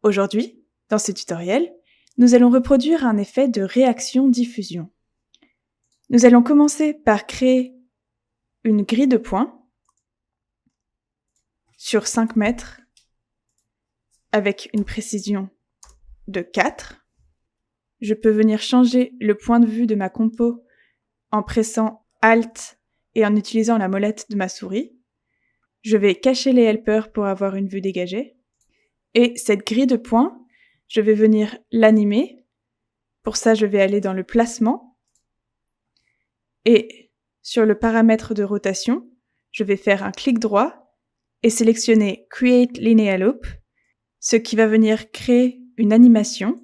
Aujourd'hui, dans ce tutoriel, nous allons reproduire un effet de réaction-diffusion. Nous allons commencer par créer une grille de points sur 5 mètres avec une précision de 4. Je peux venir changer le point de vue de ma compo en pressant Alt et en utilisant la molette de ma souris. Je vais cacher les helpers pour avoir une vue dégagée. Et cette grille de points, je vais venir l'animer. Pour ça, je vais aller dans le placement. Et sur le paramètre de rotation, je vais faire un clic droit et sélectionner Create Linear Loop, ce qui va venir créer une animation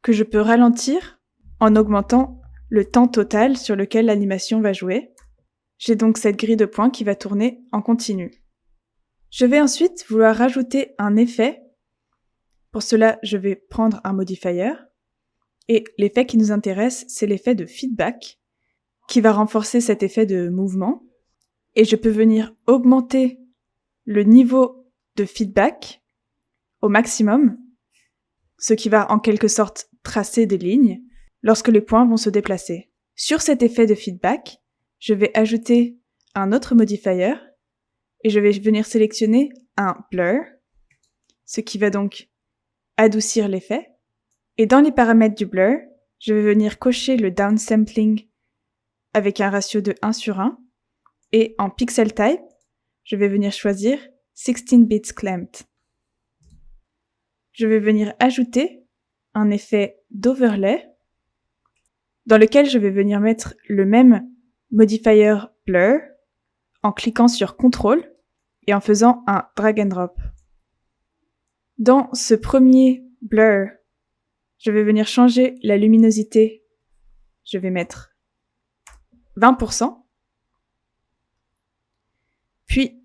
que je peux ralentir en augmentant le temps total sur lequel l'animation va jouer. J'ai donc cette grille de points qui va tourner en continu. Je vais ensuite vouloir rajouter un effet. Pour cela, je vais prendre un modifier. Et l'effet qui nous intéresse, c'est l'effet de feedback, qui va renforcer cet effet de mouvement. Et je peux venir augmenter le niveau de feedback au maximum, ce qui va en quelque sorte tracer des lignes lorsque les points vont se déplacer. Sur cet effet de feedback, je vais ajouter un autre modifier et je vais venir sélectionner un blur, ce qui va donc adoucir l'effet. Et dans les paramètres du blur, je vais venir cocher le downsampling avec un ratio de 1/1 et en pixel type, je vais venir choisir 16 bits clamped. Je vais venir ajouter un effet d'overlay dans lequel je vais venir mettre le même modifier blur en cliquant sur Ctrl et en faisant un drag and drop. Dans ce premier blur, je vais venir changer la luminosité. Je vais mettre 20%. Puis,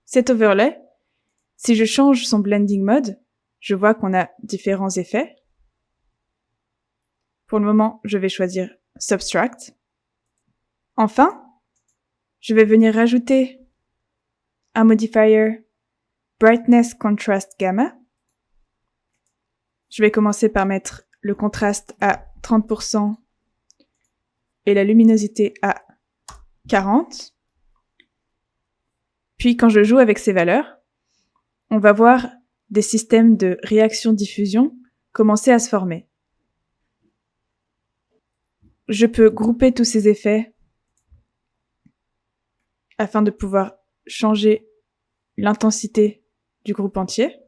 cet overlay, si je change son blending mode, je vois qu'on a différents effets. Pour le moment, je vais choisir Subtract. Enfin, je vais venir rajouter un modifier Brightness Contrast Gamma. Je vais commencer par mettre le contraste à 30% et la luminosité à 40. Puis quand je joue avec ces valeurs, on va voir des systèmes de réaction-diffusion commencer à se former. Je peux grouper tous ces effets afin de pouvoir changer l'intensité du groupe entier.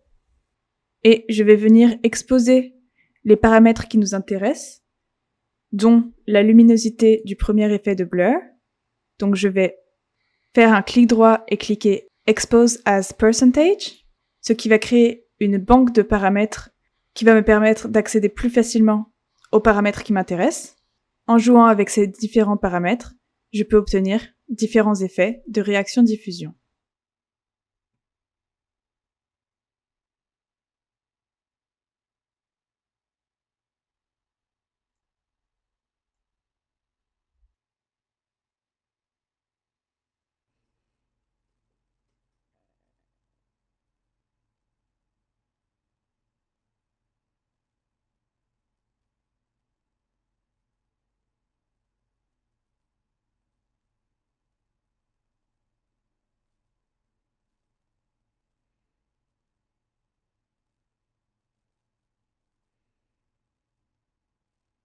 Et je vais venir exposer les paramètres qui nous intéressent, dont la luminosité du premier effet de blur. Donc je vais faire un clic droit et cliquer Expose as Percentage, ce qui va créer une banque de paramètres qui va me permettre d'accéder plus facilement aux paramètres qui m'intéressent. En jouant avec ces différents paramètres, je peux obtenir différents effets de réaction-diffusion.